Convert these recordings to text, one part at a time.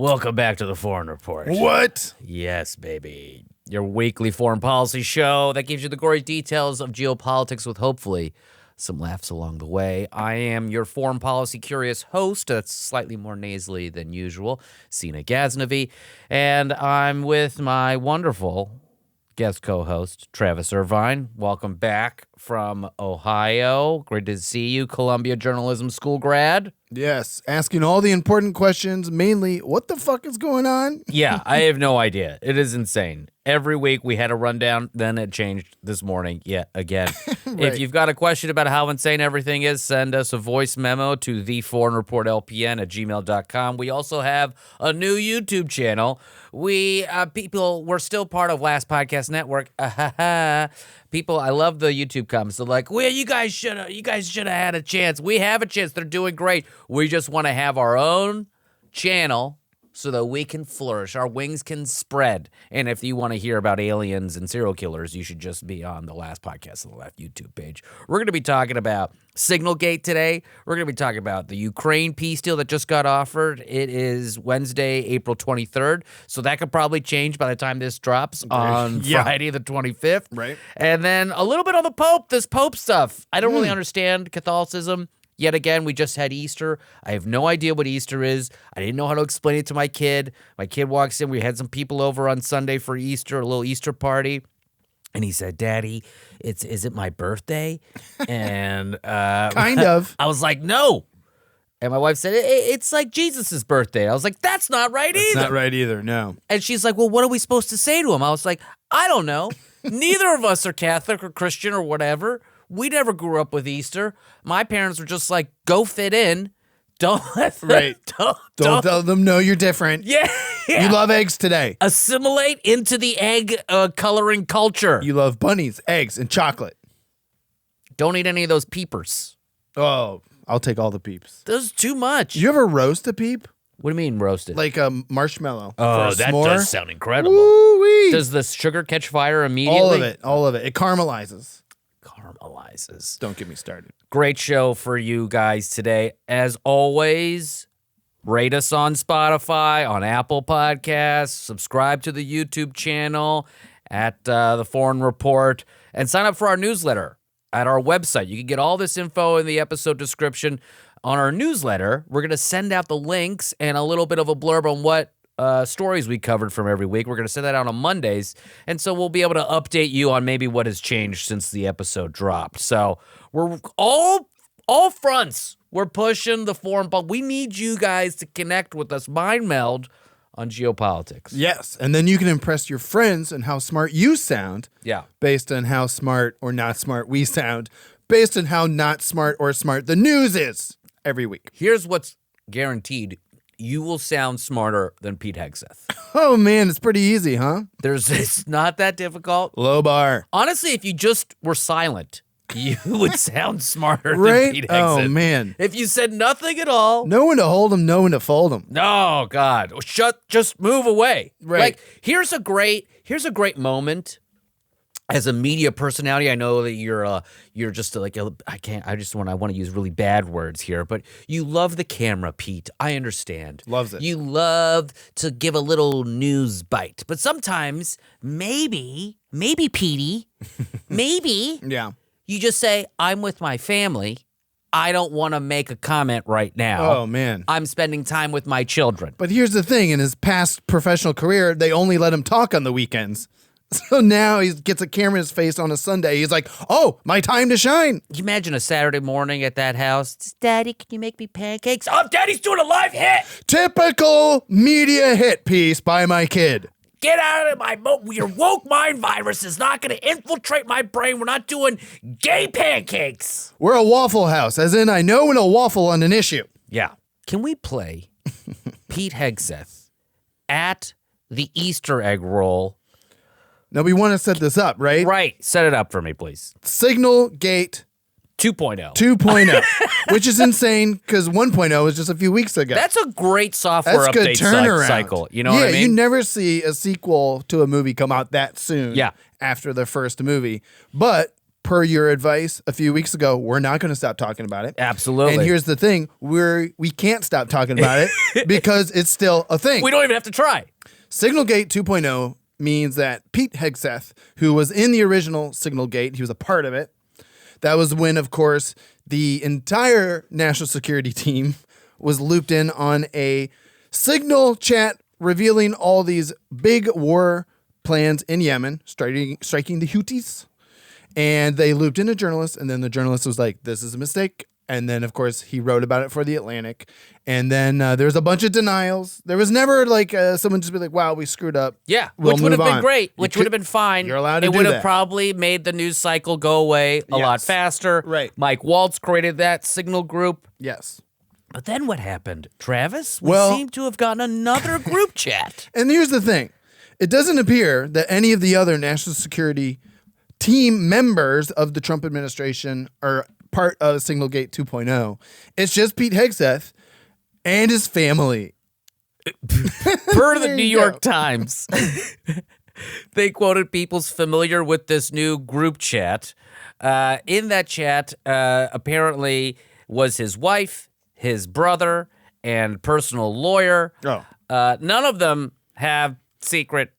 Welcome back to the Foreign Report. What? Yes, baby. Your weekly foreign policy show that gives you the gory details of geopolitics with hopefully some laughs along the way. I am your foreign policy curious host, that's slightly more nasally than usual, Sina Ghaznavi, and I'm with my wonderful guest co-host, Travis Irvine. Welcome back from Ohio. Great to see you, Columbia Journalism School grad. Yes, asking all the important questions, mainly, what the fuck is going on? Yeah, I have no idea. It is insane. Every week we had a rundown, then it changed this morning yet again. Right. If you've got a question about how insane everything is, send us a voice memo to theforeignreportlpn@gmail.com. We also have a new YouTube channel. We're still part of Last Podcast Network. People, I love the YouTube comments. They're like, well, you guys should have had a chance. We have a chance. They're doing great. We just want to have our own channel so that we can flourish, our wings can spread. And if you want to hear about aliens and serial killers, you should just be on the Last Podcast on the Left YouTube page. We're going to be talking about SignalGate today. We're going to be talking about the Ukraine peace deal that just got offered. It is Wednesday, April 23rd, so that could probably change by the time this drops on Friday the 25th. Right. And then a little bit on the Pope, this Pope stuff. I don't really understand Catholicism. Yet again, we just had Easter. I have no idea what Easter is. I didn't know how to explain it to my kid. My kid walks in. We had some people over on Sunday for Easter, a little Easter party. And he said, Daddy, is it my birthday? And Kind of. I was like, no. And my wife said, it's like Jesus' birthday. I was like, that's not right either. It's not right either, no. And she's like, well, what are we supposed to say to him? I was like, I don't know. Neither of us are Catholic or Christian or whatever. We never grew up with Easter. My parents were just like, go fit in. Don't let them, Right. Don't tell them, no, you're different. Yeah. You love eggs today. Assimilate into the egg coloring culture. You love bunnies, eggs, and chocolate. Don't eat any of those peepers. Oh, I'll take all the peeps. There's too much. You ever roast a peep? What do you mean roasted? Like a marshmallow. oh, for a that s'more? does sound incredible. Woo-wee. Does the sugar catch fire immediately? All of it. It caramelizes. Caramelizes. Don't get me started. Great show for you guys today. As always, rate us on Spotify, on Apple Podcasts, subscribe to the YouTube channel at The Foreign Report, and sign up for our newsletter at our website. You can get all this info in the episode description. On our newsletter, we're going to send out the links and a little bit of a blurb on what stories we covered from every week. We're going to send that out on Mondays, and so we'll be able to update you on maybe what has changed since the episode dropped. So we're all fronts. We're pushing the foreign, but we need you guys to connect with us, mind meld on geopolitics. Yes, and then you can impress your friends and how smart you sound. Yeah. Based on how smart or not smart we sound, based on how not smart or smart the news is every week. Here's what's guaranteed. You will sound smarter than Pete Hegseth. Oh, man, it's pretty easy, huh? It's not that difficult. Low bar. Honestly, if you just were silent, you would sound smarter Right? than Pete Hegseth. Oh, man. If you said nothing at all. Know when to hold them, know when to fold them. No, God. Just move away. Right. Like, here's a great moment. As a media personality, I know that you're just like, I want to use really bad words here, but you love the camera, Pete. I understand. Loves it. You love to give a little news bite, but sometimes maybe Petey, maybe Yeah. you just say, I'm with my family. I don't want to make a comment right now. Oh, man. I'm spending time with my children. But here's the thing. In his past professional career, they only let him talk on the weekends. So now he gets a camera in his face on a Sunday. He's like, oh, my time to shine. Can you imagine a Saturday morning at that house? Daddy, can you make me pancakes? Oh, Daddy's doing a live hit. Typical media hit piece by my kid. Get out of my your woke mind virus is not going to infiltrate my brain. We're not doing gay pancakes. We're a Waffle House, as in I know when to waffle on an issue. Yeah. Can we play Pete Hegseth at the Easter egg roll? Now, we want to set this up, right? Right. Set it up for me, please. SignalGate 2.0. 2.0, which is insane because 1.0 was just a few weeks ago. That's a great software That's good update turnaround. cycle. You know what I mean? You never see a sequel to a movie come out that soon Yeah. after the first movie. But per your advice a few weeks ago, we're not going to stop talking about it. Absolutely. And here's the thing. We can't stop talking about it because it's still a thing. We don't even have to try. SignalGate 2.0 means that Pete Hegseth, who was in the original SignalGate, he was a part of it. That was when, of course, the entire national security team was looped in on a Signal chat revealing all these big war plans in Yemen, striking the Houthis. And they looped in a journalist, and then the journalist was like, this is a mistake. And then, of course, he wrote about it for The Atlantic. And then there was a bunch of denials. There was never like someone just be like, wow, we screwed up. Yeah, We'll which would have move been on. great, which would have been fine. You're allowed to do It would have that. probably made the news cycle go away a lot Yes. faster. Right. Mike Waltz created that Signal group. Yes. But then what happened, Travis? We Well- seem to have gotten another group chat. And here's the thing. It doesn't appear that any of the other national security team members of the Trump administration are part of SignalGate 2.0. It's just Pete Hegseth and his family. Per the There New you York go. Times, they quoted people's familiar with this new group chat. In that chat, apparently was his wife, his brother, and personal lawyer. Oh. None of them have secret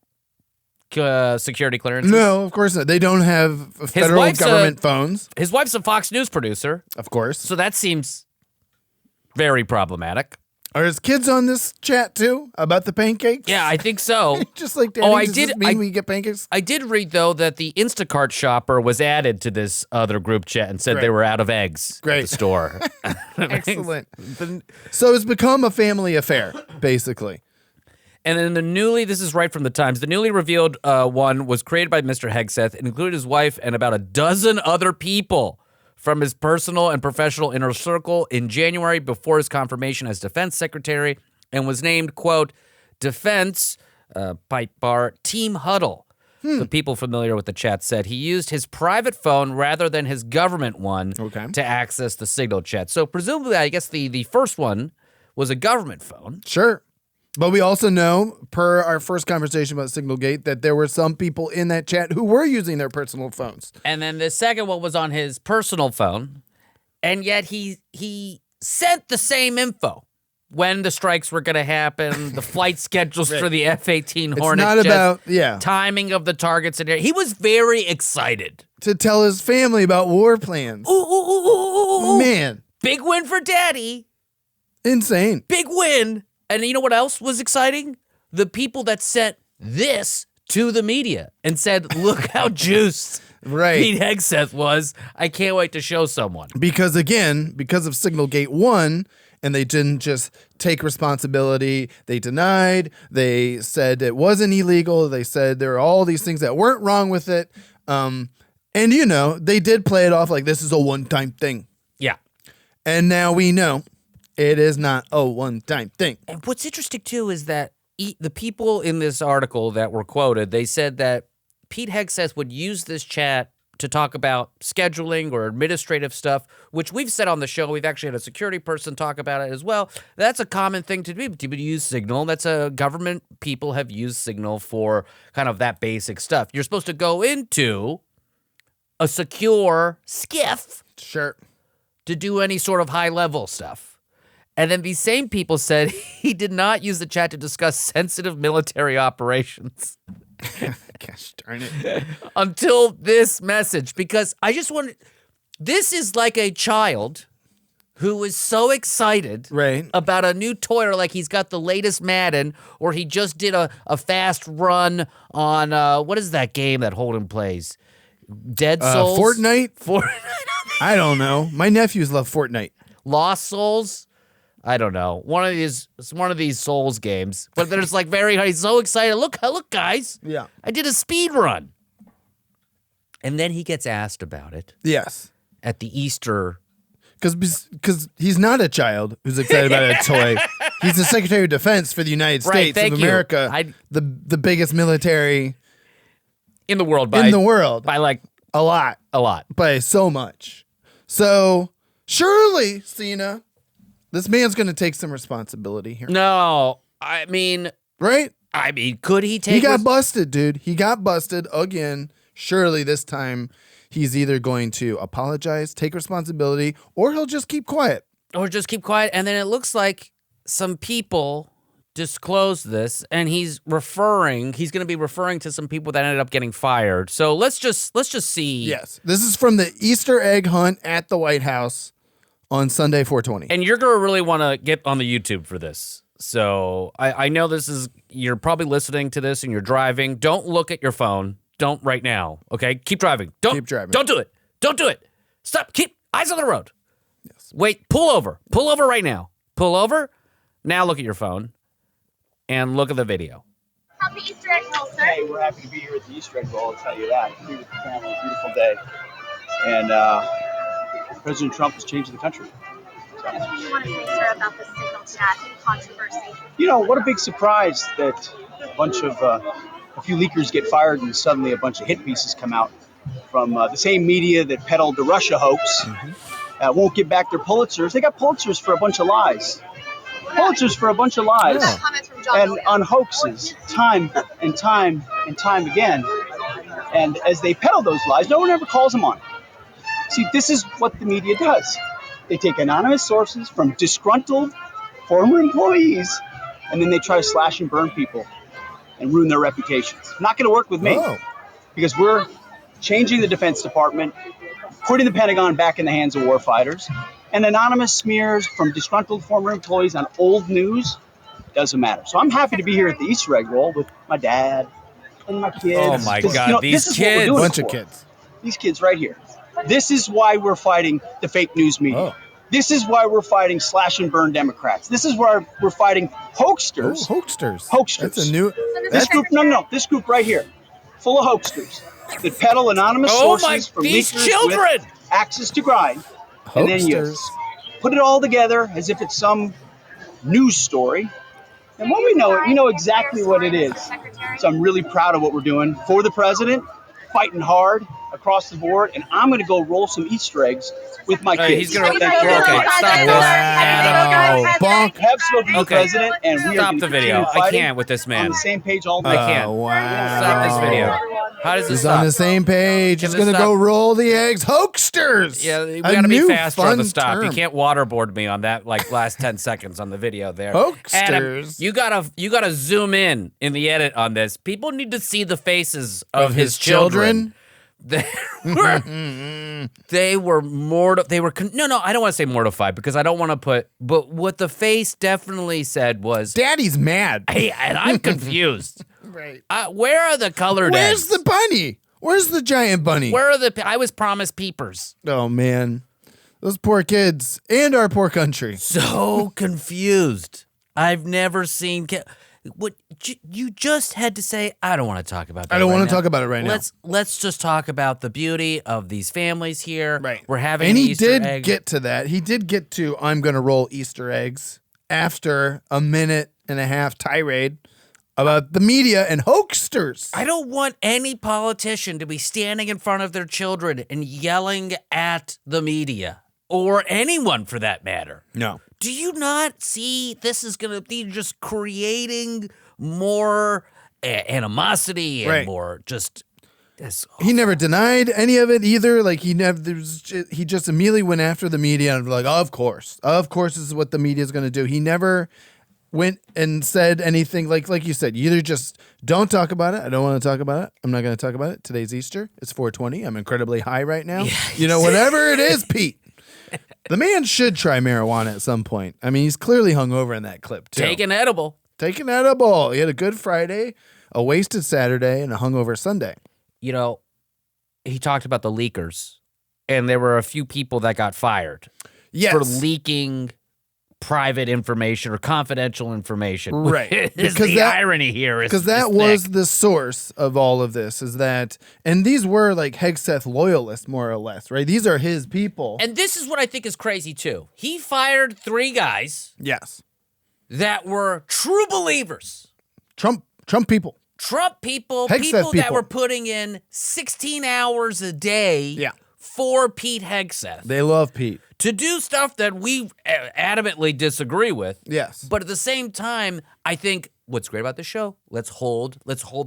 security clearances. No, of course not. They don't have federal wife's government phones, His wife's a Fox News producer, of course. so that seems very problematic. Are his kids on this chat too about the pancakes? Yeah, I think so. Just like Danny, Oh, I does did- this mean I- we get pancakes? I did read, though, that the Instacart shopper was added to this other group chat and said they Great. were out of eggs at Great. the store. Excellent. So it's become a family affair, basically. And then this is right from the Times, the newly revealed one was created by Mr. Hegseth and included his wife and about a dozen other people from his personal and professional inner circle in January before his confirmation as defense secretary and was named, quote, Defense, pipe bar, Team Huddle. The people familiar with the chat said he used his private phone rather than his government one to access the Signal chat. So presumably, I guess the first one was a government phone. Sure. But we also know, per our first conversation about SignalGate, that there were some people in that chat who were using their personal phones. And then the second one was on his personal phone, and yet he sent the same info. When the strikes were going to happen, the flight schedules for the F-18 Hornet not jets, about- timing of the targets. And he was very excited. To tell his family about war plans. Ooh, ooh, ooh, ooh, ooh. Man, Big win for Daddy. insane. Big win. And you know what else was exciting? The people that sent this to the media and said, look how juiced Right. Pete Hegseth was. I can't wait to show someone. Because again, because of SignalGate 1, and they didn't just take responsibility, they denied, they said it wasn't illegal, they said there are all these things that weren't wrong with it. And they did play it off like this is a one-time thing. Yeah. And now we know it is not a one-time thing. And what's interesting, too, is that the people in this article that were quoted, they said that Pete Hegseth would use this chat to talk about scheduling or administrative stuff, which we've said on the show. We've actually had a security person talk about it as well. That's a common thing to do. People use Signal. That's a government. People have used Signal for kind of that basic stuff. You're supposed to go into a secure skiff Sure. to do any sort of high-level stuff. And then these same people said he did not use the chat to discuss sensitive military operations Gosh darn it. until this message. Because I just wanted... This is like a child who is so excited Right. about a new toy, or like he's got the latest Madden, or he just did a fast run on... what is that game that Holden plays? Dead Souls? Fortnite? I don't know. My nephews love Fortnite. Lost Souls? I don't know. It's one of these Souls games. But there's like he's so excited. Look, guys. Yeah. I did a speed run. And then he gets asked about it Yes. at the Easter. Because he's not a child who's excited about a toy. He's the Secretary of Defense for the United Right, States thank of you. America, the biggest military In the world in the world. by like A lot. a lot. By so much. So, surely, Cena, this man's going to take some responsibility here. No, I mean, Right? could he take He got busted, dude. He got busted again surely this time he's either going to apologize, take responsibility, or he'll just keep quiet. Or just keep quiet. And then it looks like some people disclosed this, and he's going to be referring to some people that ended up getting fired. So let's just see. Yes. This is from the Easter egg hunt at the White House on Sunday, 4/20. And you're going to really want to get on the YouTube for this. So I know you're probably listening to this and you're driving. Don't look at your phone. Don't right now. Okay? Keep driving. Keep driving. Don't do it. Don't do it. Stop. Keep eyes on the road. Yes. Wait. Pull over. Pull over right now. Pull over. Now look at your phone and look at the video. Happy Easter egg roll, sir. Hey, we're happy to be here at the Easter egg roll, I'll tell you that. Be with the family, beautiful day. And President Trump is changing the country. What do you want to say, sir, about the Signal chat controversy? You know, what a big surprise that a few leakers get fired and suddenly a bunch of hit pieces come out from the same media that peddled the Russia hoax. Won't give back their Pulitzers. They got Pulitzers for a bunch of lies. Pulitzers for a bunch of lies. And on hoaxes, time and time and time again. And as they peddle those lies, no one ever calls them on it. See, this is what the media does. They take anonymous sources from disgruntled former employees, and then they try to slash and burn people and ruin their reputations. Not going to work with me, because we're changing the Defense Department, putting the Pentagon back in the hands of warfighters, and anonymous smears from disgruntled former employees on old news doesn't matter. So I'm happy to be here at the Easter egg roll with my dad and my kids. Oh my God, these kids. A bunch of kids. These kids right here. This is why we're fighting the fake news media. This is why we're fighting slash and burn Democrats. This is why we're fighting hoaxsters. Hoaxsters. That's a new. This group, no. This group right here, full of hoaxsters that peddle anonymous sources from these leakers children with access to grind, and then you put it all together as if it's some news story. And when we know exactly what it is. So I'm really proud of what we're doing for the president, fighting hard across the board, and I'm going to go roll some Easter eggs with my kids. He's going to. Okay, stop this. Wow. Bonk. Have spoken to the president, and we Stop are the video. I can't with this on man. the same page all I day. can't. Wow. Stop this video. How does this He's stop? on the same page. Can He's this going to stop? go roll the eggs. Hoaxsters. Yeah, we A got to be new faster on the fun stop. term. You can't waterboard me on that last 10 seconds on the video there. Hoaxsters. Adam, you gotta zoom in the edit on this. People need to see the faces of his children. They were mortified. No, I don't want to say mortified because I don't want to put. But what the face definitely said was, Daddy's mad. "Hey, and I'm confused. Right. Where are the colored Where's eggs? the bunny? Where's the giant bunny? Where are the? I was promised peepers. Oh man, those poor kids and our poor country. So confused. I've never seen. What you just had to say? I don't want to talk about that. I don't want to talk about it right now. Let's just talk about the beauty of these families here. Right. We're having and an he Easter did egg. get to that. He did get to I'm going to roll Easter eggs after a minute and a half tirade about the media and hoaxsters. I don't want any politician to be standing in front of their children and yelling at the media or anyone for that matter. No. Do you not see this is going to be just creating more animosity and more just this? He never denied any of it either. Like he just immediately went after the media and like, of course, this is what the media is going to do. He never went and said anything like you said. You either just don't talk about it. I don't want to talk about it. I'm not going to talk about it. Today's Easter. It's 4/20. I'm incredibly high right now. Yeah, whatever it is, Pete. The man should try marijuana at some point. I mean, he's clearly hungover in that clip, too. Take an edible. He had a good Friday, a wasted Saturday, and a hungover Sunday. You know, he talked about the leakers, and there were a few people that got fired for leaking private information or confidential information. Right. Because the irony here is because that was the source of all of this is that, and these were like Hegseth loyalists, more or less, right? These are his people. And this is what I think is crazy, too. He fired 3 guys. Yes. That were true believers. Trump people. People Hegseth that were putting in 16 hours a day for Pete Hegseth. They love Pete. To do stuff that we adamantly disagree with. Yes. But at the same time, I think what's great about the show, let's hold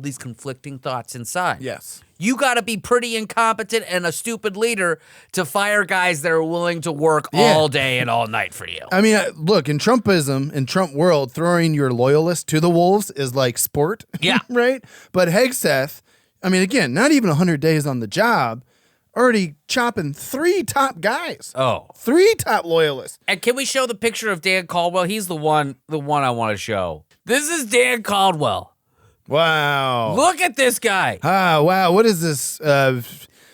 these conflicting thoughts inside. Yes. You got to be pretty incompetent and a stupid leader to fire guys that are willing to work all day and all night for you. I mean, look, in Trumpism, in Trump world, throwing your loyalists to the wolves is like sport. Yeah. Right? But Hegseth, I mean, again, not even 100 days on the job, already chopping 3 top guys. Oh. 3 top loyalists. And can we show the picture of Dan Caldwell? He's the one I want to show. This is Dan Caldwell. Wow. Look at this guy. Ah, wow. What is this?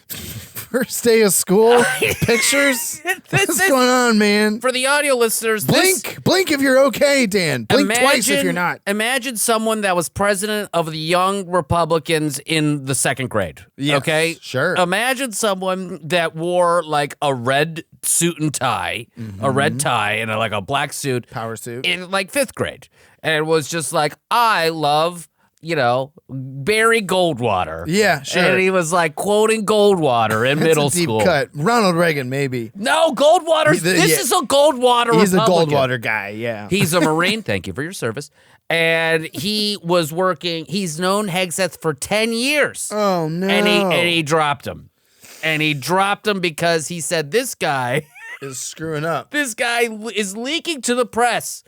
First day of school pictures? What's going on, man? For the audio listeners, Blink if you're okay, Dan. Blink twice if you're not. Imagine someone that was president of the young Republicans in the 2nd grade. Yes, okay? sure. Imagine someone that wore like a red suit and tie, a red tie, and like a black suit. Power suit. In like 5th grade. And it was just like, I love, Barry Goldwater. Yeah, sure. And he was like quoting Goldwater in middle That's a deep school. cut. Ronald Reagan, maybe. No, Goldwater. This is a Goldwater He's Republican. a Goldwater guy, yeah. He's a Marine. Thank you for your service. And he was working. He's known Hegseth for 10 years. Oh, no. And he dropped him. And he dropped him because he said, this guy is screwing up. This guy is leaking to the press.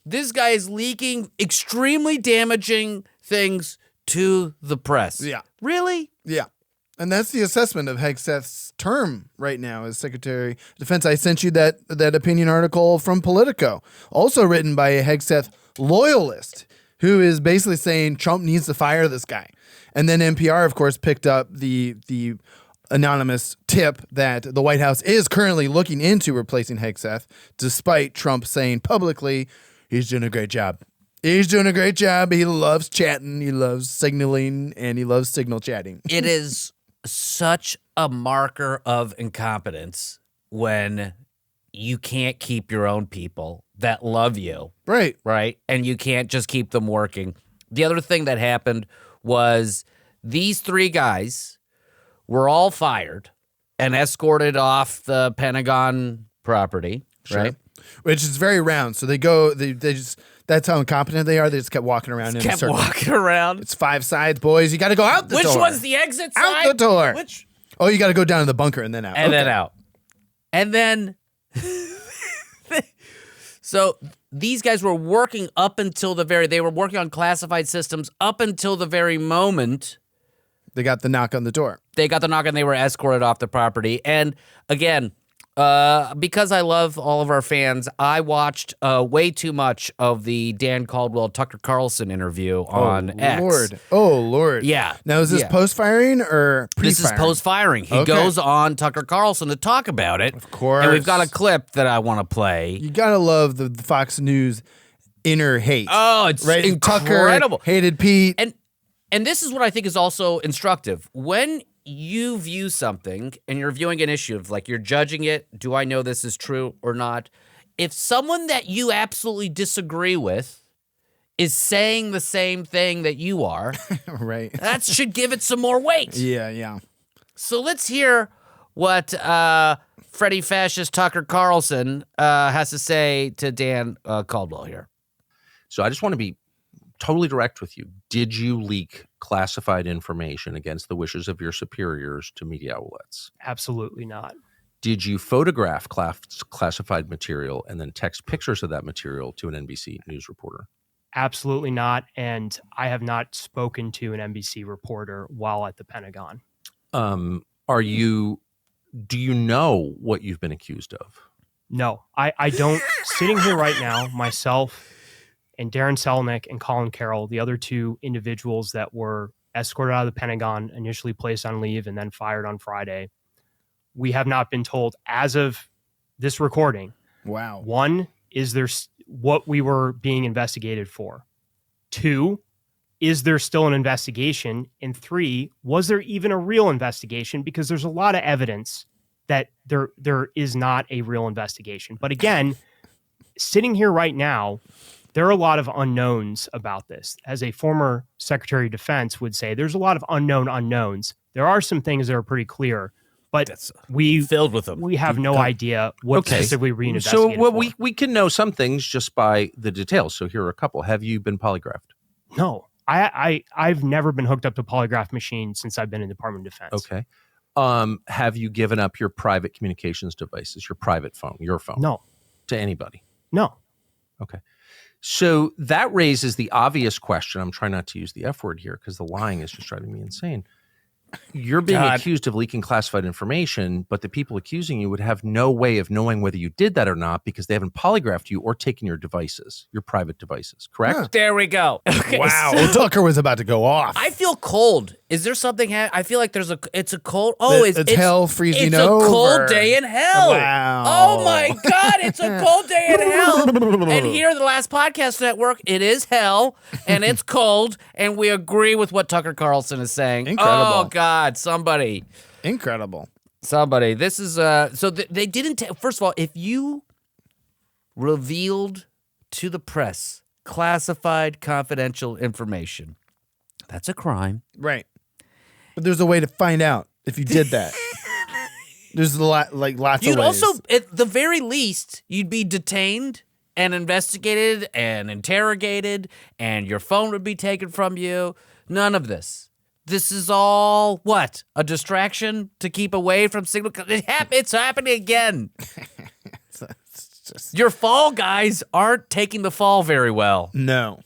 This guy is leaking extremely damaging things to the press. Yeah. Really? Yeah. And that's the assessment of Hegseth's term right now as Secretary of Defense. I sent you that opinion article from Politico, also written by a Hegseth loyalist who is basically saying Trump needs to fire this guy. And then NPR, of course, picked up the anonymous tip that the White House is currently looking into replacing Hegseth, despite Trump saying publicly he's doing a great job. He's doing a great job. He loves chatting. He loves signaling, and he loves signal chatting. It is such a marker of incompetence when you can't keep your own people that love you. Right. Right? And you can't just keep them working. The other thing that happened was these 3 guys were all fired and escorted off the Pentagon property, right? Which is very round. So they go, they just, that's how incompetent they are. They just kept walking around in a circle. Walking around. It's 5 sides, boys. You got to go out the door. Which one's the exit side? Out the door. Which? Oh, you got to go down to the bunker and then out. And then out. And then, so these guys were working up until they were working on classified systems up until the very moment they got the knock on the door. They got the knock and they were escorted off the property. And again, because I love all of our fans, I watched way too much of the Dan Caldwell Tucker Carlson interview on X. Lord. Oh, Lord. Yeah. Now, is this post-firing or pre-firing? This is post-firing. He goes on Tucker Carlson to talk about it. Of course. And we've got a clip that I want to play. You got to love the Fox News inner hate. Oh, it's incredible. Tucker hated Pete. And this is what I think is also instructive. When you view something and you're viewing an issue of like you're judging it, do I know this is true or not? If someone that you absolutely disagree with is saying the same thing that you are, right, that should give it some more weight. Yeah. So let's hear what Freddie Fascist Tucker Carlson has to say to Dan Caldwell here. So I just want to be totally direct with you. Did you leak classified information against the wishes of your superiors to media outlets? Absolutely not. Did you photograph classified material and then text pictures of that material to an NBC News reporter? Absolutely not. And I have not spoken to an NBC reporter while at the Pentagon. Do you know what you've been accused of? No, I don't. Sitting here right now, myself and Darren Selnick and Colin Carroll, the other 2 individuals that were escorted out of the Pentagon, initially placed on leave and then fired on Friday, we have not been told as of this recording. Wow. 1, is there what we were being investigated for? 2, is there still an investigation? And 3, was there even a real investigation? Because there's a lot of evidence that there is not a real investigation. But again, sitting here right now, there are a lot of unknowns about this. As a former Secretary of Defense would say, there's a lot of unknown unknowns. There are some things that are pretty clear, but That's we filled with them. we have no idea what Okay. specifically we So investigated well, for. we can know some things just by the details. So here are a couple. Have you been polygraphed? No, I've never been hooked up to a polygraph machine since I've been in the Department of Defense. Okay. Have you given up your private communications devices, your private phone, your phone? No, To anybody? no. Okay. So that raises the obvious question. I'm trying not to use the F word here because the lying is just driving me insane. You're being God. accused of leaking classified information, but the people accusing you would have no way of knowing whether you did that or not because they haven't polygraphed you or taken your devices, your private devices, correct? Huh. There we go. Okay, Wow. so Tucker was about to go off. I feel cold. Is there something? I feel like it's a cold. Oh, it's hell freezing It's over. a cold day in hell. Wow. Oh my God, it's a cold day in hell. And here, the last podcast network, it is hell and it's cold, and we agree with what Tucker Carlson is saying. Incredible. Oh God, somebody. Incredible. This is so they didn't. First of all, if you revealed to the press classified confidential information, that's a crime. Right. But there's a way to find out if you did that. There's lots of You'd ways. also, at the very least, you'd be detained and investigated and interrogated, and your phone would be taken from you. None of this. This is all, what, a distraction to keep away from Signal? It's happening again. It's just, Your fall guys aren't taking the fall very well. no.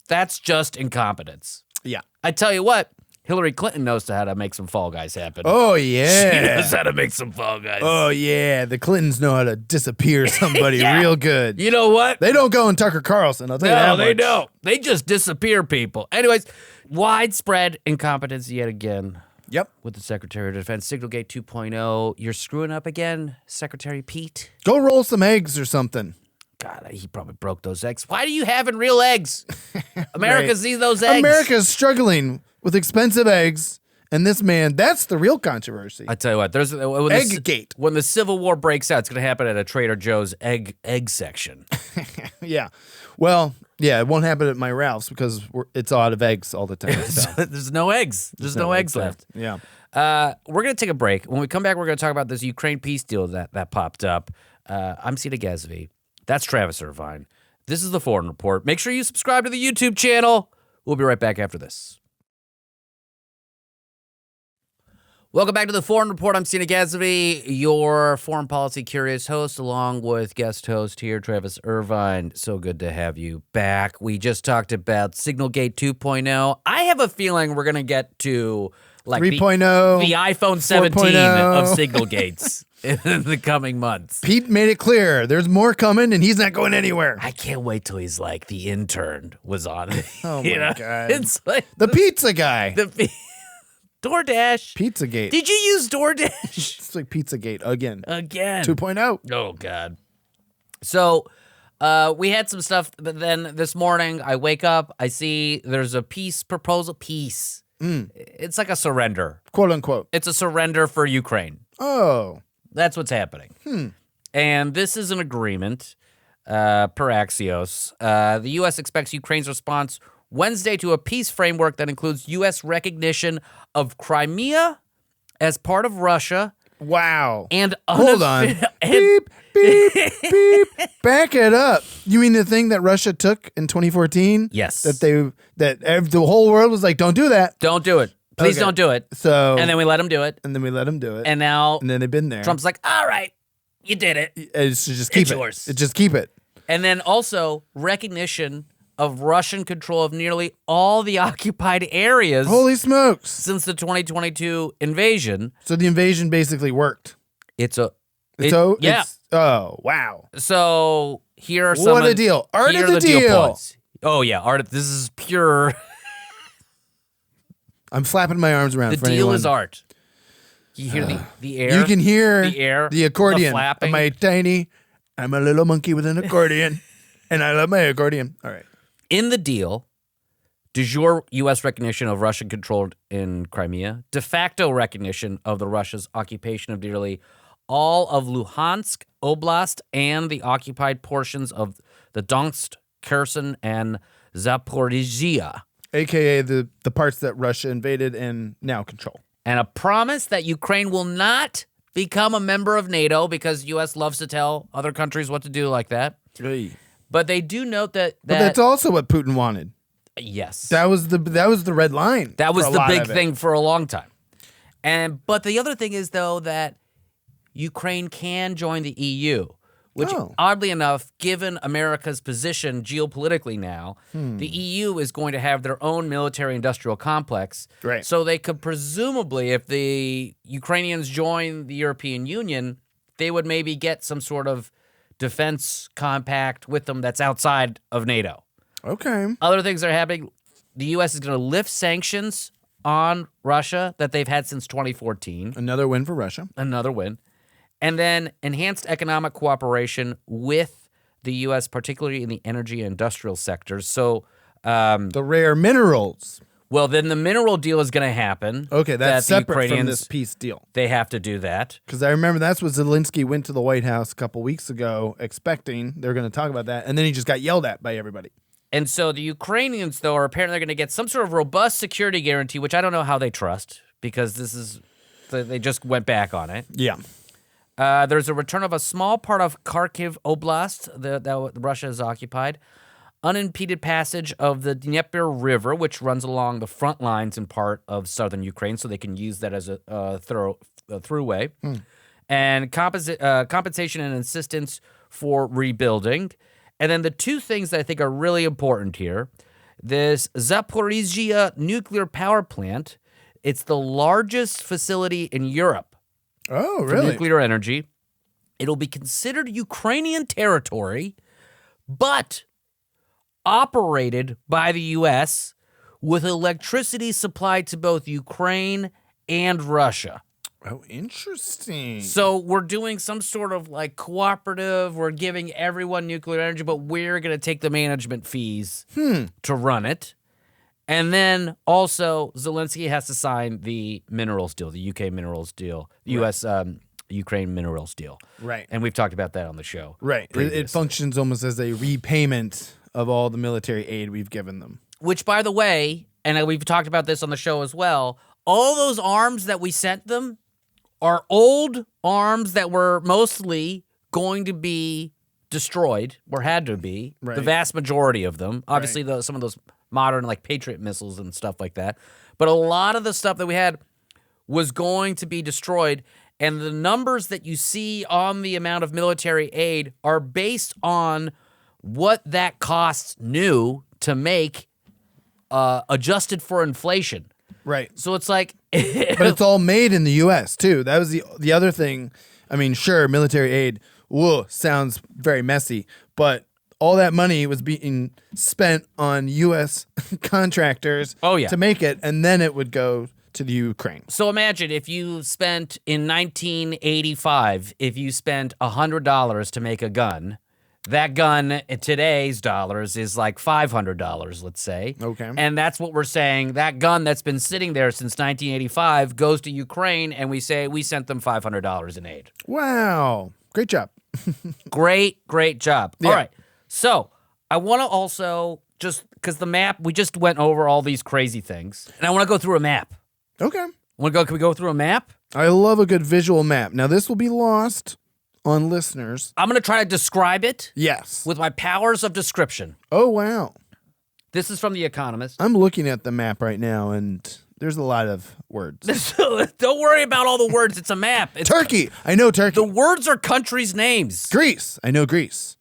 That's just incompetence. Yeah. I tell you what, Hillary Clinton knows how to make some fall guys happen. Oh, She yeah. knows how to make some fall guys. Oh, yeah. The Clintons know how to disappear somebody Yeah. real good. You know what? They don't go in Tucker Carlson. I'll tell you that No, they much. don't. They just disappear people. Anyways, widespread incompetence yet again Yep. with the Secretary of Defense. SignalGate 2.0. You're screwing up again, Secretary Pete. Go roll some eggs or something. God, he probably broke those eggs. Why are you having real eggs? America sees those eggs. America's struggling with expensive eggs, and this man, that's the real controversy. I tell you what, there's Egggate. when the Civil War breaks out, it's going to happen at a Trader Joe's egg section. Yeah. Well, yeah, it won't happen at my Ralph's because it's out of eggs all the time. So. There's no eggs. There's no eggs there. left. Yeah. We're going to take a break. When we come back, we're going to talk about this Ukraine peace deal that popped up. I'm Pete Hegseth. That's Travis Irvine. This is the Foreign Report. Make sure you subscribe to the YouTube channel. We'll be right back after this. Welcome back to the Foreign Report. I'm Pete Hegseth, your foreign policy curious host, along with guest host here, Travis Irvine. So good to have you back. We just talked about SignalGate 2.0. I have a feeling we're going to get to like 3.0, the iPhone 17 of SignalGates in the coming months. Pete made it clear there's more coming, and he's not going anywhere. I can't wait till he's like the intern was on it. Oh, You my know? God. It's like The pizza guy. DoorDash. Pizzagate. Did you use DoorDash? It's like Pizzagate again. Again. 2.0. Oh, God. So we had some stuff, but then this morning I wake up, I see there's a peace proposal. Peace. It's like a surrender. Quote unquote. It's a surrender for Ukraine. Oh. That's what's happening. And this is an agreement per Axios. The U.S. expects Ukraine's response Wednesday to a peace framework that includes U.S. recognition of Crimea as part of Russia Wow. and Hold on. Beep, beep, beep. Back it up. You mean the thing that Russia took in 2014? Yes. That the whole world was like, don't do that. Don't do it. Please Okay. don't do it. So And then we let them do it. we let them do it. And now And then they've been there. Trump's like, all right, you did it. It's just keep It's it. yours. Just keep it. And then also recognition of Russian control of nearly all the occupied areas Holy smokes. since the 2022 invasion. So the invasion basically worked. Oh, Wow. So here are some What a of- deal. Art here of are the deal deal. points. Oh yeah, art. This is pure. I'm flapping my arms around The for deal anyone. is art. You hear the air. You can hear the air, the accordion. the flapping. I'm a little monkey with an accordion, and I love my accordion. All right. In the deal, de jure U.S. recognition of Russian control in Crimea, de facto recognition of the Russia's occupation of nearly all of Luhansk Oblast and the occupied portions of the Donetsk, Kherson, and Zaporizhia. AKA the parts that Russia invaded and now control. and a promise that Ukraine will not become a member of NATO because the U.S. loves to tell other countries what to do like that. Hey. But they do note that But that's also what Putin wanted. yes, That was the red line. that was for a the lot big of it. thing for a long time. But the other thing is though that Ukraine can join the EU, which oddly enough, given America's position geopolitically now, the EU is going to have their own military-industrial complex. Right. So they could presumably, if the Ukrainians join the European Union, they would maybe get some sort of defense compact with them that's outside of NATO. Okay. Other things that are happening, the U.S. is going to lift sanctions on Russia that they've had since 2014. Another win for Russia. Another win. And then enhanced economic cooperation with the U.S., particularly in the energy and industrial sectors. So, The rare minerals. well, then the mineral deal is going to happen. Okay, that's that the separate from Ukrainians, this peace deal. They have to do that. Because I remember that's what Zelensky went to the White House a couple weeks ago expecting they were going to talk about that, and then he just got yelled at by everybody. And so the Ukrainians, though, are apparently going to get some sort of robust security guarantee, which I don't know how they trust because they just went back on it. Yeah. There's a return of a small part of Kharkiv Oblast that Russia has occupied, unimpeded passage of the Dnieper River, which runs along the front lines in part of southern Ukraine, so they can use that as a throughway, and compensation and assistance for rebuilding. And then the two things that I think are really important here, this Zaporizhzhia nuclear power plant, it's the largest facility in Europe. Oh, For really? nuclear energy. It'll be considered Ukrainian territory, but operated by the U.S. with electricity supplied to both Ukraine and Russia. Oh, interesting. So we're doing some sort of like cooperative. We're giving everyone nuclear energy, but we're going to take the management fees to run it. And then also Zelensky has to sign the minerals deal, the UK minerals deal, the U.S. Ukraine minerals deal. Right. And we've talked about that on the show. Right. It functions almost as a repayment of all the military aid we've given them. Which, by the way, and we've talked about this on the show as well, all those arms that we sent them are old arms that were mostly going to be destroyed, or had to be, Right. the vast majority of them. Obviously, some of those modern, like, Patriot missiles and stuff like that. But a lot of the stuff that we had was going to be destroyed, and the numbers that you see on the amount of military aid are based on what that costs new to make, adjusted for inflation. Right. So it's like... But it's all made in the U.S., too. That was the other thing. I mean, sure, military aid, sounds very messy, but all that money was being spent on U.S. contractors to make it, and then it would go to the Ukraine. So imagine if you spent, in 1985, if you spent $100 to make a gun, that gun in today's dollars is like $500, let's say. Okay. And that's what we're saying. That gun that's been sitting there since 1985 goes to Ukraine, and we say we sent them $500 in aid. Wow. Great job. Great job. Yeah. All right. So I want to also, just because the map, we just went over all these crazy things, and I want to go through a map. Okay. Can we go through a map? I love a good visual map. Now, this will be lost on listeners. I'm going to try to describe it Yes. with my powers of description. Oh, wow. This is from The Economist. I'm looking at the map right now, and there's a lot of words. Don't worry about all the words. It's a map. It's Turkey. I know Turkey. The words are countries' names. Greece. I know Greece.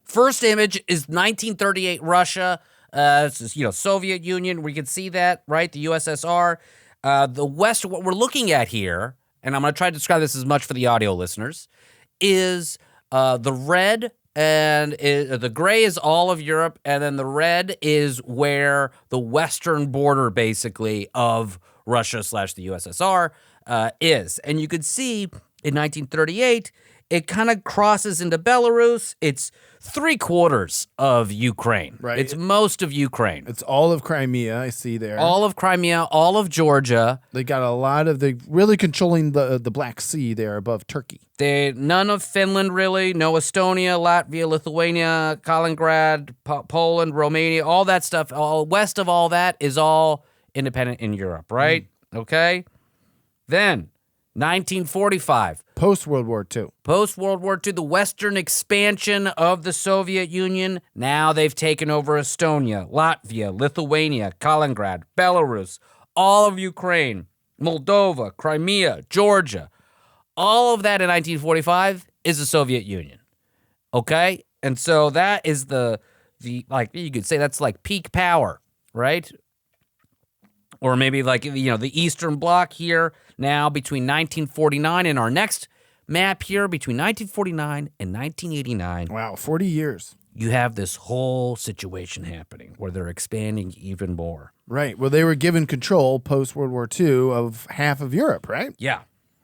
First image is 1938 Russia. Soviet Union. We can see that, right? The USSR. The West, what we're looking at here, and I'm going to try to describe this as much for the audio listeners, is the red and the gray is all of Europe, and then the red is where the western border, basically, of Russia / the USSR is. And you could see in 1938, it kind of crosses into Belarus. It's 3/4 of Ukraine. Right. It's most of Ukraine. It's all of Crimea, I see there. All of Crimea, all of Georgia. They got a lot of really controlling the Black Sea there above Turkey. None of Finland, really. No Estonia, Latvia, Lithuania, Kaliningrad, Poland, Romania, all that stuff. All west of all that is all independent in Europe, right? Okay? Then, 1945. Post-World War II. Post-World War II, the western expansion of the Soviet Union. Now they've taken over Estonia, Latvia, Lithuania, Kaliningrad, Belarus, all of Ukraine, Moldova, Crimea, Georgia. All of that in 1945 is the Soviet Union. Okay? And so that is the like, you could say that's like peak power, right? Or maybe like, the Eastern Bloc here now between 1949 and our next map here between 1949 and 1989. Wow, 40 years. You have this whole situation happening where they're expanding even more. Right. Well, they were given control post-World War II of half of Europe, right? Yeah.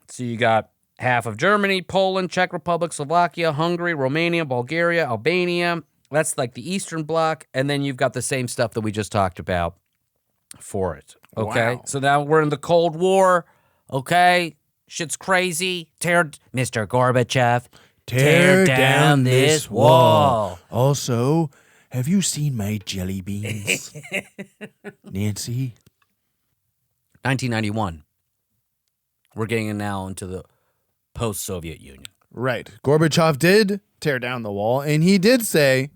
So you got half of Germany, Poland, Czech Republic, Slovakia, Hungary, Romania, Bulgaria, Albania. That's like the Eastern Bloc. And then you've got the same stuff that we just talked about for it. Okay? Wow. So now we're in the Cold War. Okay? Shit's crazy. Mr. Gorbachev, tear down this wall. Also, have you seen my jelly beans? Nancy? 1991. We're getting now into the post-Soviet Union. Right. Gorbachev did tear down the wall, and he did say,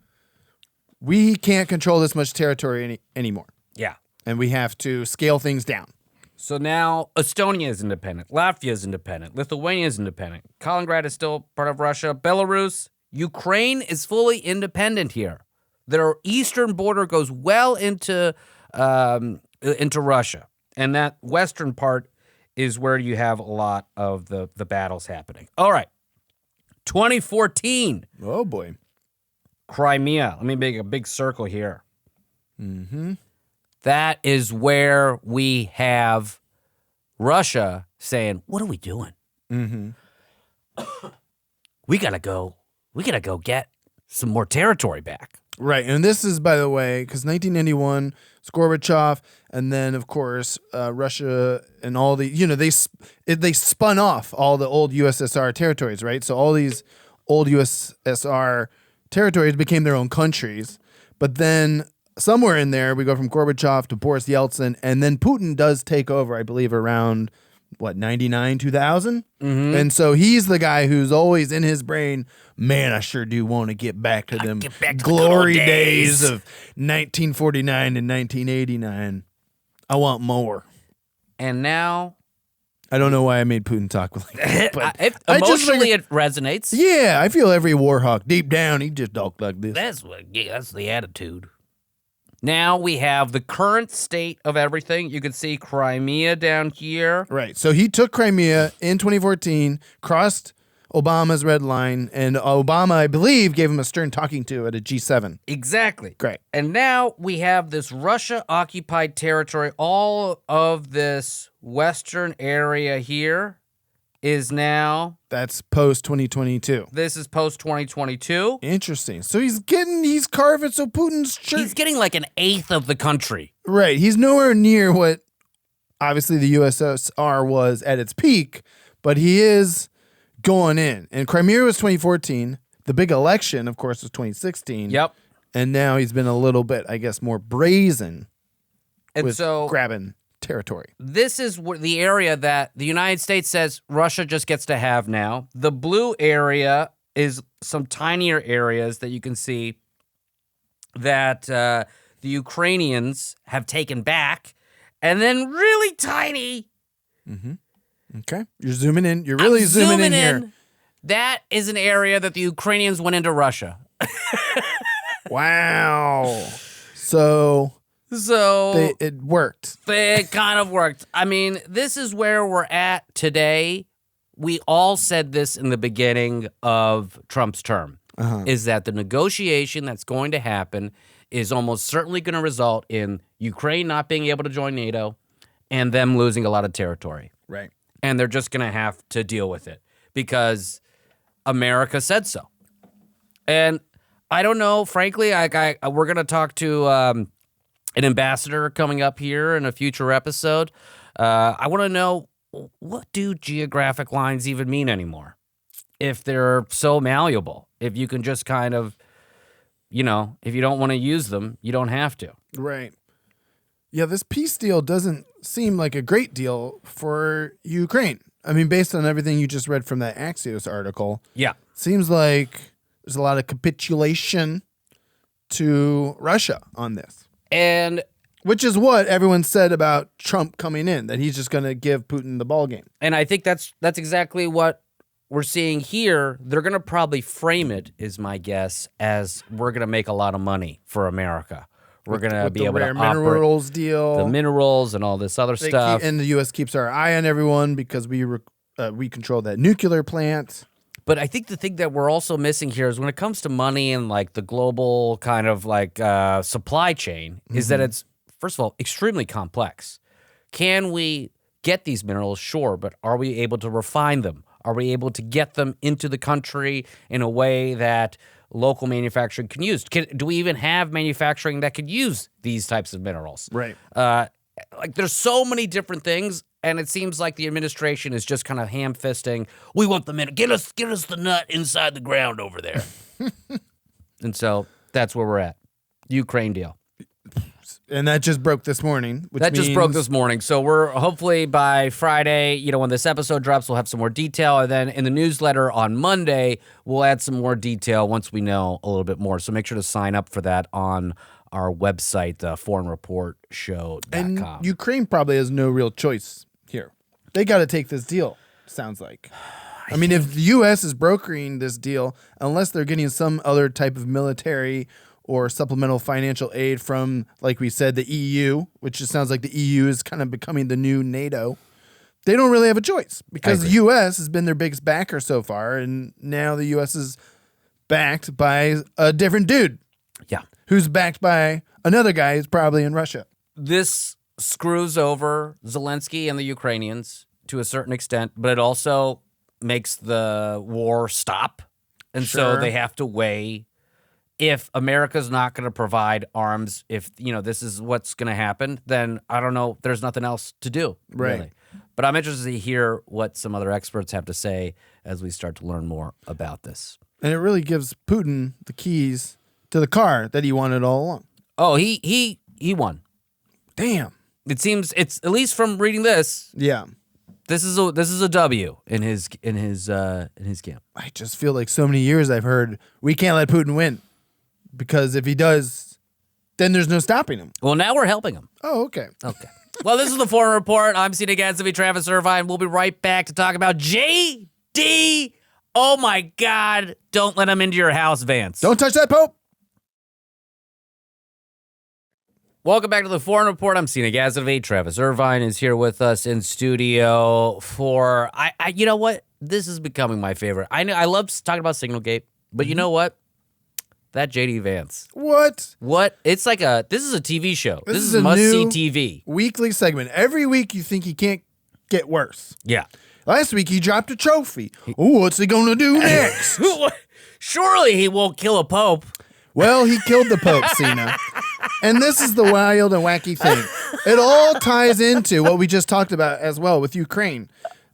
we can't control this much territory anymore, Yeah. and we have to scale things down. So now Estonia is independent. Latvia is independent. Lithuania is independent. Kaliningrad is still part of Russia. Belarus. Ukraine is fully independent here. Their eastern border goes well into Russia. And that western part is where you have a lot of the battles happening. All right. 2014. Oh, boy. Crimea. Let me make a big circle here. Mm-hmm. That is where we have Russia saying, what are we doing? Mm-hmm. We gotta go get some more territory back. Right. And this is, by the way, because 1991, it's Gorbachev, and then, of course, Russia and all the, they spun off all the old USSR territories, right? So all these old USSR territories became their own countries. But then somewhere in there, we go from Gorbachev to Boris Yeltsin, and then Putin does take over, I believe, around, 99, 2000? Mm-hmm. And so he's the guy who's always in his brain, man, I sure do want to get back to them glory days of 1949 and 1989. I want more. And now, I don't know why I made Putin talk like that, but emotionally it resonates. yeah, I feel every war hawk deep down, he just talked like this. That's the attitude. Now we have the current state of everything. You can see Crimea down here. Right. So he took Crimea in 2014, crossed Obama's red line, and Obama, I believe, gave him a stern talking to at a G7. Exactly. Great. And now we have this Russia-occupied territory. All of this western area here is now... That's post-2022. This is post-2022. Interesting. So he's carving, so Putin's... He's getting like an eighth of the country. Right. He's nowhere near what, obviously, the USSR was at its peak, but he is going in. And Crimea was 2014. The big election, of course, was 2016. Yep. And now he's been a little bit, I guess, more brazen And with so grabbing territory. this is the area that the United States says Russia just gets to have now. The blue area is some tinier areas that you can see that the Ukrainians have taken back, and then really tiny. Mm-hmm. Okay. You're zooming in. You're really zooming in here. That is an area that the Ukrainians went into Russia. Wow. So it worked. It kind of worked. I mean, this is where we're at today. We all said this in the beginning of Trump's term, is that the negotiation that's going to happen is almost certainly going to result in Ukraine not being able to join NATO and them losing a lot of territory. Right. And they're just going to have to deal with it because America said so. And I don't know, frankly, we're going to talk to an ambassador coming up here in a future episode. I want to know, what do geographic lines even mean anymore? If they're so malleable, if you can just kind of, if you don't want to use them, you don't have to. Right. Yeah, this peace deal doesn't seem like a great deal for Ukraine. I mean, based on everything you just read from that Axios article, Yeah. seems like there's a lot of capitulation to Russia on this. And Which is what everyone said about Trump coming in, that he's just going to give Putin the ball game. I think that's exactly what we're seeing here. They're going to probably frame it, is my guess, as we're going to make a lot of money for America. We're going to be able to rare operate minerals deal, the minerals and all this other stuff. and the U.S. keeps our eye on everyone because we control that nuclear plant. But I think the thing that we're also missing here is when it comes to money and like the global kind of like supply chain, is that it's, first of all, extremely complex. Can we get these minerals? Sure, but are we able to refine them? Are we able to get them into the country in a way that local manufacturing can use? Do we even have manufacturing that could use these types of minerals? Right. Like there's so many different things, and it seems like the administration is just kind of ham-fisting. We want the mineral. Get us the nut inside the ground over there. And so that's where we're at. Ukraine deal. And that just broke this morning. That just broke this morning. So we're hopefully by Friday, when this episode drops, we'll have some more detail. And then in the newsletter on Monday, we'll add some more detail once we know a little bit more. So make sure to sign up for that on our website, foreignreportshow.com. And Ukraine probably has no real choice here. They got to take this deal, sounds like. I mean, if the U.S. is brokering this deal, unless they're getting some other type of military or supplemental financial aid from, like we said, the EU, which just sounds like the EU is kind of becoming the new NATO, they don't really have a choice because the U.S. has been their biggest backer so far, and now the U.S. is backed by a different dude. Yeah. Who's backed by another guy who's probably in Russia. This screws over Zelensky and the Ukrainians to a certain extent, but it also makes the war stop. And so they have to weigh, if America's not going to provide arms, if this is what's going to happen, then I don't know. There's nothing else to do, right? Really. But I'm interested to hear what some other experts have to say as we start to learn more about this. And it really gives Putin the keys to the car that he wanted all along. Oh, he won. Damn. It seems it's, at least from reading this. Yeah. This is a W in his camp. I just feel like so many years I've heard we can't let Putin win. Because if he does, then there's no stopping him. Well, now we're helping him. Oh, okay. Okay. Well, this is the Foreign Report. I'm SignalGate Travis Irvine. We'll be right back to talk about JD. Oh, my God. Don't let him into your house, Vance. Don't touch that Pope. Welcome back to the Foreign Report. I'm SignalGate. Travis Irvine is here with us in studio for, you know what? This is becoming my favorite. I love talking about SignalGate, but you know what? That JD Vance. What? It's like this is a TV show. This is a must-see new TV. Weekly segment. Every week you think he can't get worse. Yeah. Last week he dropped a trophy. Ooh, what's he going to do next? Surely he won't kill a pope. Well, he killed the Pope, Cena. And this is the wild and wacky thing. It all ties into what we just talked about as well with Ukraine,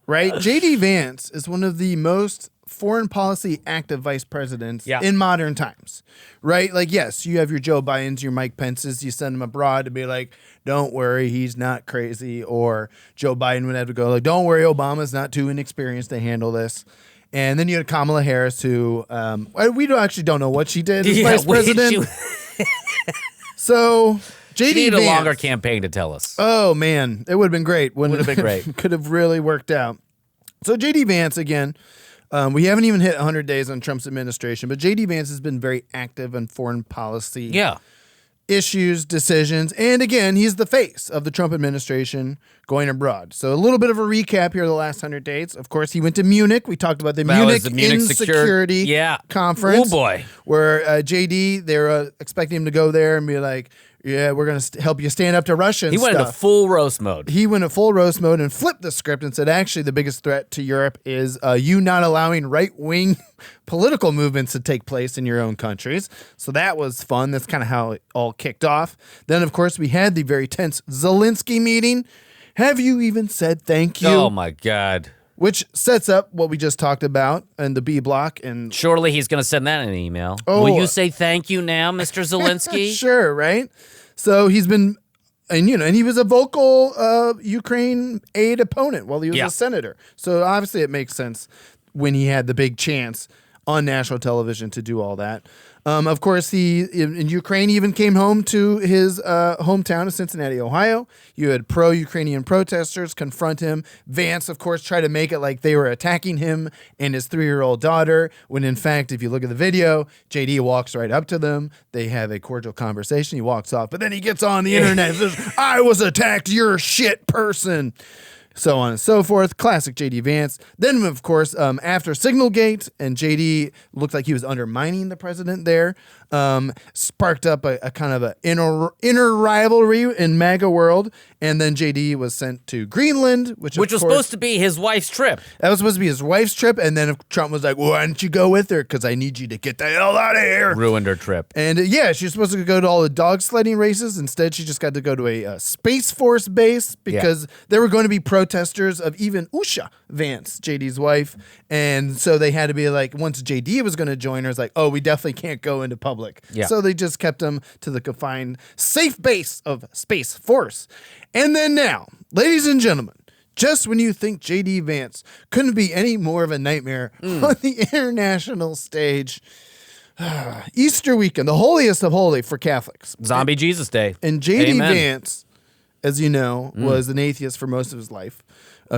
right? JD Vance is one of the most foreign policy active vice presidents in modern times, right? Like, yes, you have your Joe Bidens, your Mike Pences, you send them abroad to be like, don't worry, he's not crazy. Or Joe Biden would have to go like, don't worry, Obama's not too inexperienced to handle this. And then you had Kamala Harris, who we actually don't know what she did as vice president. So JD she needed Vance, a longer campaign to tell us. Oh, man, it would have been great. Would have been great. Could have really worked out. So JD Vance, again, we haven't even hit 100 days on Trump's administration, but JD Vance has been very active on foreign policy issues, decisions, and again, he's the face of the Trump administration going abroad. So a little bit of a recap here of the last 100 days. Of course, he went to Munich. We talked about the Munich Insecurity Conference. Oh, boy. Where JD, they were expecting him to go there and be like, yeah, we're going to help you stand up to Russia and He went into full roast mode. He went into full roast mode and flipped the script and said, actually, the biggest threat to Europe is you not allowing right-wing political movements to take place in your own countries. So that was fun. That's kind of how it all kicked off. Then, of course, we had the very tense Zelensky meeting. Have you even said thank you? Oh, my God. Which sets up what we just talked about in the B block. And surely he's going to send that in an email. Will you say thank you now, Mr. Zelensky? Sure, right? So he's been And and he was a vocal Ukraine aid opponent while he was Yeah. a senator. So obviously it makes sense when he had the big chance on national television to do all that. Of course, he in Ukraine even came home to his hometown of Cincinnati, Ohio. You had pro-Ukrainian protesters confront him. Vance, of course, tried to make it like they were attacking him and his 3-year-old daughter, when in fact, if you look at the video, JD walks right up to them. They have a cordial conversation. He walks off, but then he gets on the internet and says, "I was attacked, you're a shit person." So on and so forth. Classic JD Vance. Then, of course, after SignalGate and JD looked like he was undermining the president there, sparked up a kind of an inner rivalry in MAGA world. And then JD was sent to Greenland, which was supposed to be his wife's trip. That was supposed to be his wife's trip. And then Trump was like, "Why don't you go with her? Because I need you to get the hell out of here." Ruined her trip. And yeah, she was supposed to go to all the dog sledding races. Instead, she just got to go to a Space Force base because there were going to be protesters of even Usha Vance, JD's wife. And so they had to be like, once JD was going to join her, it's like, "Oh, we definitely can't go into public." Yeah. So they just kept him to the confined safe base of Space Force. And then now, ladies and gentlemen, just when you think JD Vance couldn't be any more of a nightmare on the international stage, Easter weekend, the holiest of holy for Catholics. Zombie Jesus Day. And JD Amen. Vance, as you know, was an atheist for most of his life,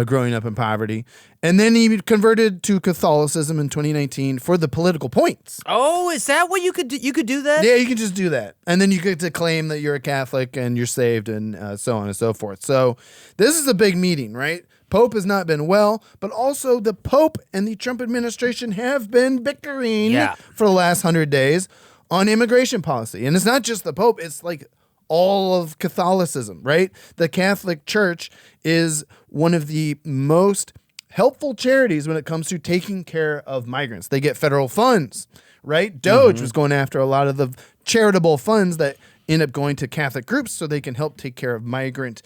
growing up in poverty. And then he converted to Catholicism in 2019 for the political points. Oh, is that what you could do? You could do that? Yeah, you can just do that. And then you get to claim that you're a Catholic and you're saved and so on and so forth. So this is a big meeting, right? Pope has not been well, but also the Pope and the Trump administration have been bickering for the last 100 days on immigration policy. And it's not just the Pope, it's like all of Catholicism, right? The Catholic Church is one of the most helpful charities when it comes to taking care of migrants. They get federal funds, right? Doge was going after a lot of the charitable funds that end up going to Catholic groups so they can help take care of migrant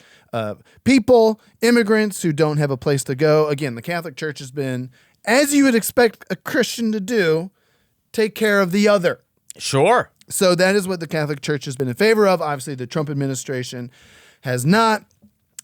people, immigrants who don't have a place to go. Again, the Catholic Church has been, as you would expect a Christian to do, take care of the other. Sure. So that is what the Catholic Church has been in favor of. Obviously, the Trump administration has not.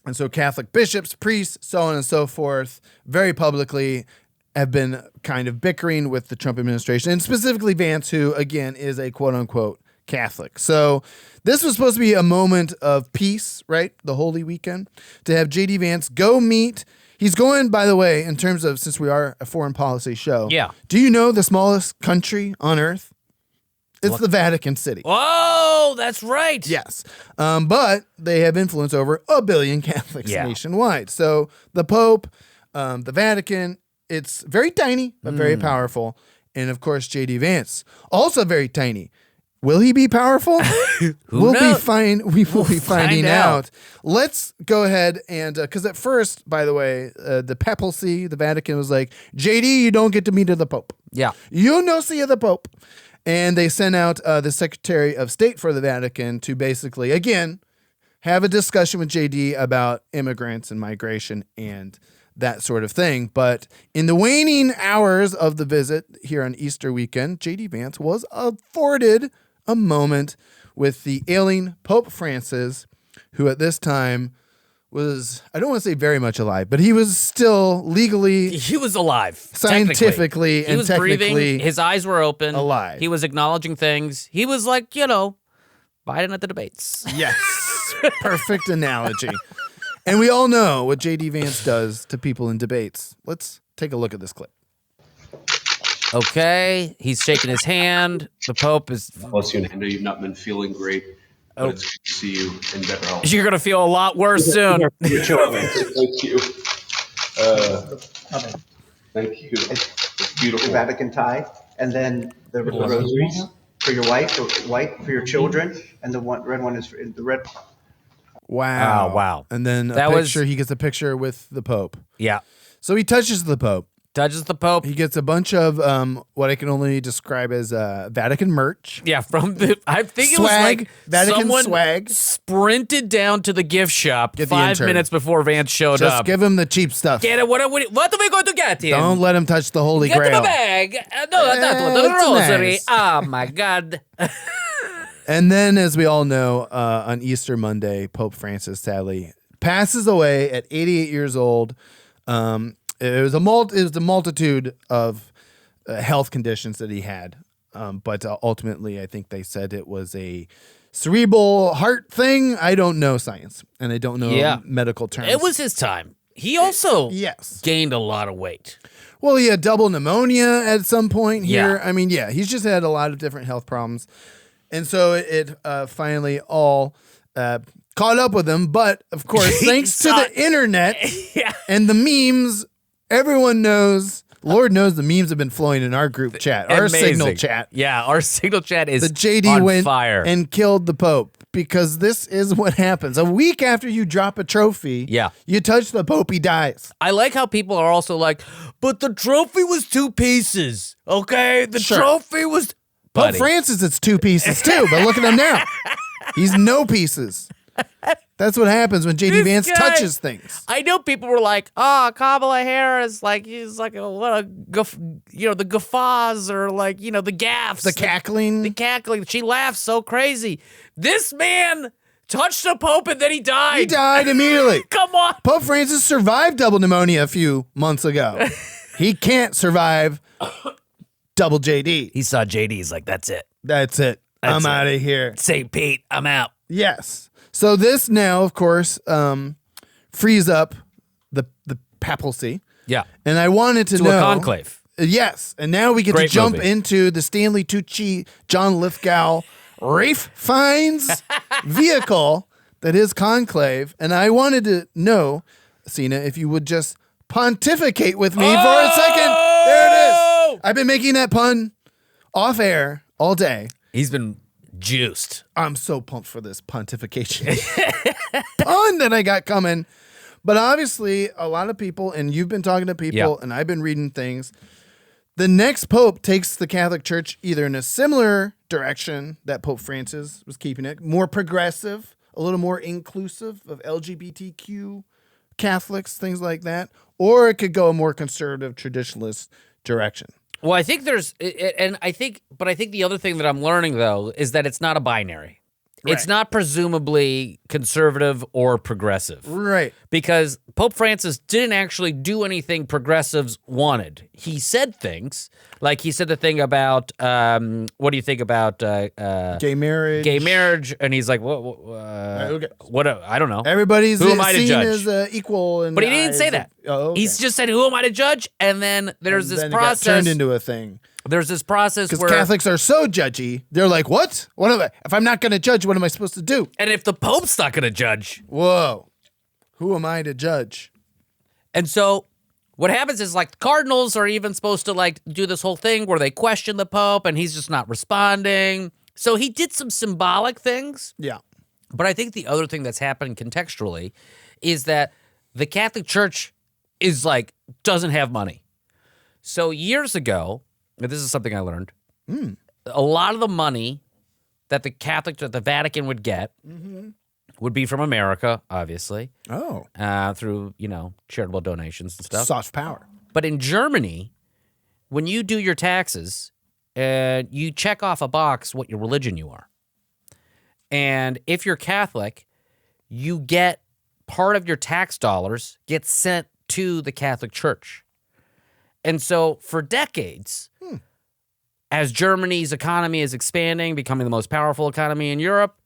And so Catholic bishops, priests, so on and so forth, very publicly have been kind of bickering with the Trump administration, and specifically Vance, who, again, is a quote-unquote Catholic. So this was supposed to be a moment of peace, right? The Holy Weekend, to have JD Vance go meet. He's going, by the way, in terms of, since we are a foreign policy show. Yeah. Do you know the smallest country on earth? It's the Vatican City. Oh, that's right. Yes. But they have influence over 1 billion Catholics nationwide. So the Pope, the Vatican, it's very tiny, but very powerful. And of course, JD Vance, also very tiny. Will he be powerful? We'll knows? be fine. We will be finding find out. out. Let's go ahead and, because at first, by the way, the papacy, the Vatican was like, JD, you don't get to meet the Pope. Yeah. You no see the Pope. And they sent out the Secretary of State for the Vatican to basically, again, have a discussion with JD about immigrants and migration and that sort of thing. But in the waning hours of the visit here on Easter weekend, JD Vance was afforded a moment with the ailing Pope Francis, who at this time was, I don't want to say very much alive, but he was still legally, He was alive. scientifically, He and was technically breathing. His eyes were open. alive. He was acknowledging things. He was like, Biden at the debates. Yes. Perfect analogy. And we all know what JD Vance does to people in debates. Let's take a look at this clip. Okay. He's shaking his hand. The Pope is. Bless you. I know you've not been feeling great, but it's good to see you in better health. You're going to feel a lot worse soon. Thank you. Thank you. It's beautiful. The Vatican tie, and then the rosaries for your wife, the white for your children, and the red one is for the red. Wow. Oh, wow. And then That was- he gets a picture with the Pope. Yeah. So he touches the Pope. Touches the Pope. He gets a bunch of what I can only describe as Vatican merch. Yeah, from the. I think it Swag. was like Vatican someone swag. sprinted down to the gift shop Get the 5 intern. minutes before Vance showed Just up. give him the cheap stuff. Get it. What are we going to get him? Don't let him touch the Holy Get Grail. him a bag. No, not the It's rosary. nice. Oh my God. And then, as we all know, on Easter Monday, Pope Francis sadly passes away at 88 years old. It was a multitude of health conditions that he had, but ultimately, I think they said it was a cerebral heart thing. I don't know science, and I don't know medical terms. It was his time. He also yes gained a lot of weight. Well, he had double pneumonia at some point here. Yeah. I mean, he's just had a lot of different health problems. And so it finally all caught up with him. But, of course, thanks to the internet and the memes, everyone knows, Lord knows the memes have been flowing in our group chat, our Amazing. Signal chat. Yeah, our Signal chat is The JD on went fire. and killed the Pope because this is what happens. A week after you drop a trophy, you touch the Pope, he dies. I like how people are also like, but the trophy was 2 pieces, okay? The trophy was... Pope Francis, it's 2 pieces too, but look at him now. He's no pieces. That's what happens when JD Vance touches things. I know people were like, "Oh, Kamala Harris, like he's like the guffaws or like the gaffes, The cackling. the cackling. She laughs so crazy. This man touched the Pope and then he died. He died immediately. Come on, Pope Francis survived double pneumonia a few months ago. He can't survive double JD. He saw JD. He's like, "That's it. That's it. I'm out of here." St. Pete, I'm out." Yes. So this now, of course, frees up the papacy. Yeah, And I wanted to know a conclave. Yes. And now we get Great to jump movie. into the Stanley Tucci, John Lithgow, Rafe Fiennes vehicle that is Conclave. And I wanted to know, Cena, if you would just pontificate with me for a second. There it is. I've been making that pun off air all day. He's been juiced. I'm so pumped for this pontification pun that I got coming. But obviously, a lot of people, and you've been talking to people, and I've been reading things. The next pope takes the Catholic Church either in a similar direction that Pope Francis was keeping it, more progressive, a little more inclusive of LGBTQ Catholics, things like that, or it could go a more conservative, traditionalist direction. Well, I think I think the other thing that I'm learning though is that it's not a binary. Right. It's not presumably conservative or progressive. Right. Because Pope Francis didn't actually do anything progressives wanted. He said things, like he said the thing about, what do you think about Gay marriage. Gay marriage, and he's like, what? Okay. What? I don't know. Everybody's Who am I to seen judge? as equal. In But he the didn't eyes say of- that. Oh, okay. He's just said, "Who am I to judge?" And then there's And this then it got process. turned into a thing. There's this process Because where Catholics are so judgy. They're like, what? What am I? If I'm not going to judge, what am I supposed to do? and if the Pope's not going to judge, Whoa. Who am I to judge? and so what happens is like cardinals are even supposed to like do this whole thing where they question the Pope and he's just not responding. So he did some symbolic things. Yeah. But I think the other thing that's happened contextually is that the Catholic Church is like, doesn't have money. So years ago, and this is something I learned, a lot of the money that the Vatican would get would be from America, obviously, Oh. through, charitable donations and stuff. Soft power. But in Germany, when you do your taxes, you check off a box what your religion you are. And if you're Catholic, you get part of your tax dollars gets sent to the Catholic Church. And so for decades, as Germany's economy is expanding, becoming the most powerful economy in Europe,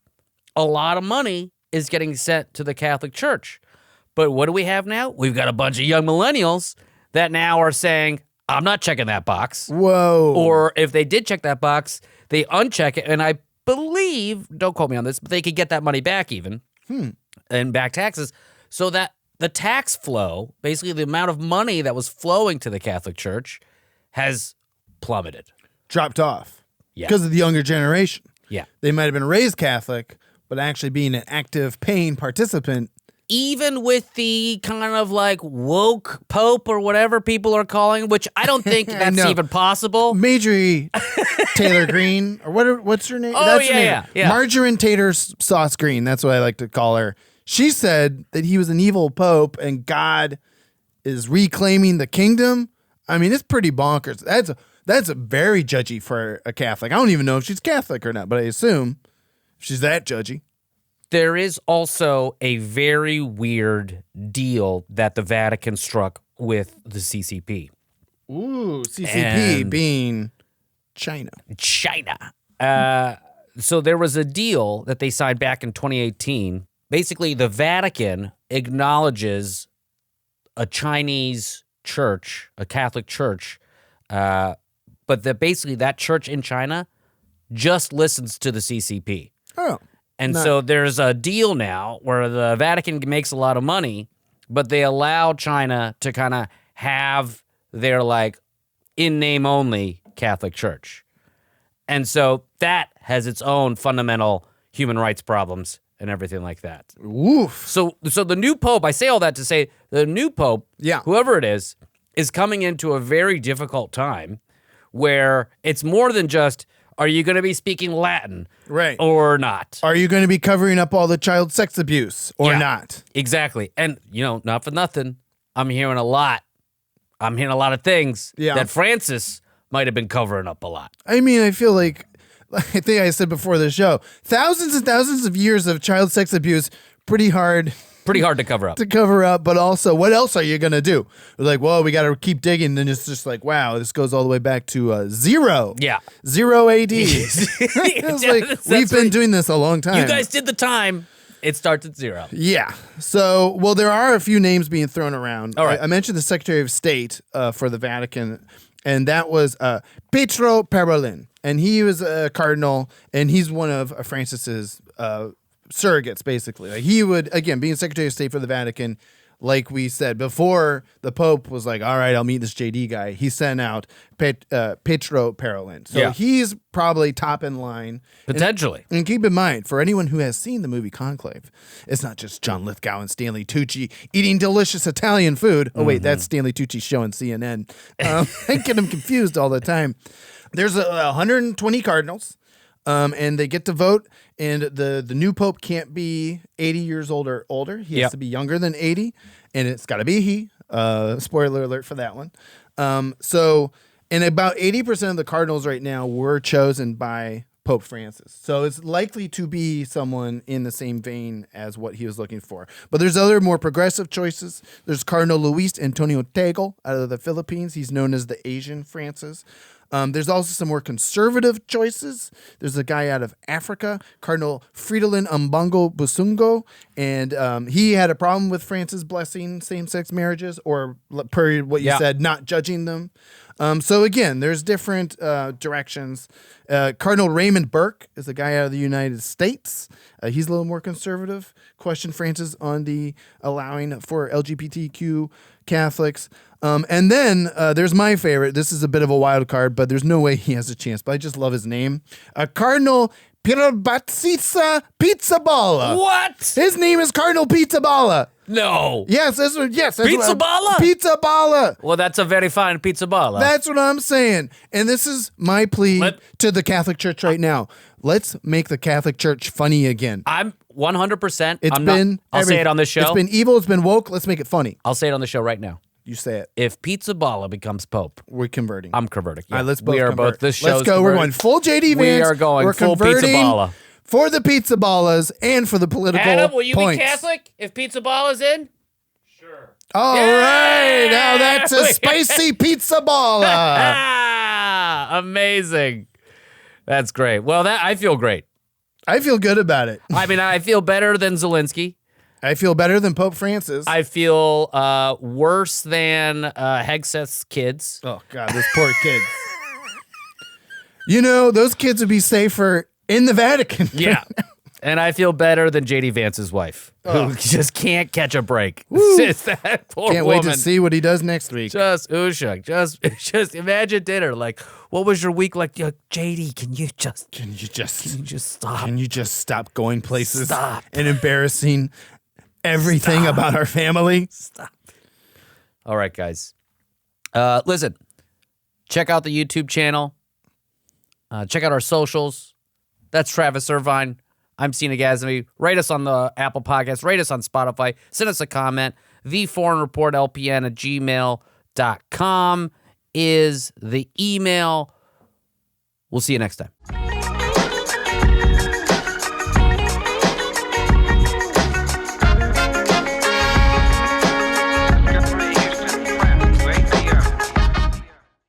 a lot of money is getting sent to the Catholic Church. But what do we have now? We've got a bunch of young millennials that now are saying, I'm not checking that box. Whoa. Or if they did check that box, they uncheck it. And I believe, don't quote me on this, but they could get that money back even and back taxes. So that the tax flow, basically the amount of money that was flowing to the Catholic Church, has plummeted. Dropped off. Yeah. Because of the younger generation. Yeah. They might have been raised Catholic, but actually being an active paying participant. Even with the kind of like woke Pope or whatever people are calling, which I don't think that's know. even possible. Marjorie Taylor Greene, or what's her name? Oh, That's her yeah, name. yeah. Margarine Taylor Sauce Green. That's what I like to call her. She said that he was an evil pope and God is reclaiming the kingdom. I mean, it's pretty bonkers. That's a very judgy for a Catholic. I don't even know if she's Catholic or not, but I assume She's that judgy. There is also a very weird deal that the Vatican struck with the CCP. Ooh, CCP And- being China. So there was a deal that they signed back in 2018. Basically, the Vatican acknowledges a Chinese church, a Catholic church, but that church in China just listens to the CCP. Oh. And so there's a deal now where the Vatican makes a lot of money, but they allow China to kind of have their like in name only Catholic church. And so that has its own fundamental human rights problems and everything like that. Woof. So the new pope, I say all that to say the new pope, Yeah. whoever it is coming into a very difficult time where it's more than just, are you going to be speaking Latin Right. or not? Are you going to be covering up all the child sex abuse or Yeah. not? Exactly. And, not for nothing, I'm hearing a lot of things that Francis might have been covering up a lot. I mean, I feel like, I think I said before the show, thousands and thousands of years of child sex abuse, pretty hard to cover up. to cover up, but also, what else are you going to do? We're like, well, we got to keep digging. And then it's just like, wow, this goes all the way back to 0. Yeah. 0 AD. It's like, That's we've been right. doing this a long time. You guys did the time. It starts at 0. Yeah. So, well, there are a few names being thrown around. All right. I mentioned the Secretary of State for the Vatican, and that was Pietro Parolin. And he was a cardinal, and he's one of Francis's surrogates, basically. Like he would, again, being Secretary of State for the Vatican, like we said before, the Pope was like, all right, I'll meet this JD guy. He sent out Pietro Parolin. So he's probably top in line. Potentially. And keep in mind, for anyone who has seen the movie Conclave, it's not just John Lithgow and Stanley Tucci eating delicious Italian food. Oh, wait, that's Stanley Tucci's show on CNN. I get them confused all the time. There's 120 cardinals, and they get to vote, and the new pope can't be 80 years old or older. He has to be younger than 80, and it's got to be he. Spoiler alert for that one. And about 80% of the cardinals right now were chosen by Pope Francis. So it's likely to be someone in the same vein as what he was looking for. But there's other more progressive choices. There's Cardinal Luis Antonio Tagle out of the Philippines. He's known as the Asian Francis. There's also some more conservative choices. There's a guy out of Africa, Cardinal Fridolin Ambongo Busungo, and he had a problem with Francis blessing same-sex marriages, or per what you said, not judging them. So again, there's different directions. Cardinal Raymond Burke is a guy out of the United States. He's a little more conservative. Questioned Francis on the allowing for LGBTQ Catholics. And then there's my favorite. This is a bit of a wild card, but there's no way he has a chance. But I just love his name. Cardinal Pierbattista Pizzaballa. What? His name is Cardinal Pizzaballa. No. Yes, that's what. Pizzaballa? Pizzaballa. Well, that's a very fine pizza balla. That's what I'm saying. And this is my plea to the Catholic Church right now. Let's make the Catholic Church funny again. I'm 100%. I'll say it on this show. It's been evil. It's been woke. Let's make it funny. I'll say it on the show right now. You say it. If Pizza Balla becomes Pope, we're converting. I'm converting. Yeah. All right, let's both we are convert. both. This show's Let's go. converting. We're going full JD Vance. We are going we're full Pizza converting Balla. for the Pizza Ballas and for the political Adam, will you points. be Catholic if Pizza Balla's in? All right. Now that's a spicy Pizza Balla. Amazing. That's great. Well, I feel great. I feel good about it. I mean, I feel better than Zelensky. I feel better than Pope Francis. I feel worse than Hegseth's kids. Oh, God, those poor kids. Those kids would be safer in the Vatican. Yeah. And I feel better than JD Vance's wife, who just can't catch a break. It's that poor Can't woman. wait to see what he does next week. Just just imagine dinner. Like, what was your week like? JD, can you just stop Going places Stop. and embarrassing everything about our family? Stop. All right, guys. Listen, check out the YouTube channel. Check out our socials. That's Travis Irvine. I'm Sina Gazmi. Rate us on the Apple Podcast. Rate us on Spotify. Send us a comment. theforeignreportlpn@gmail.com is the email. We'll see you next time.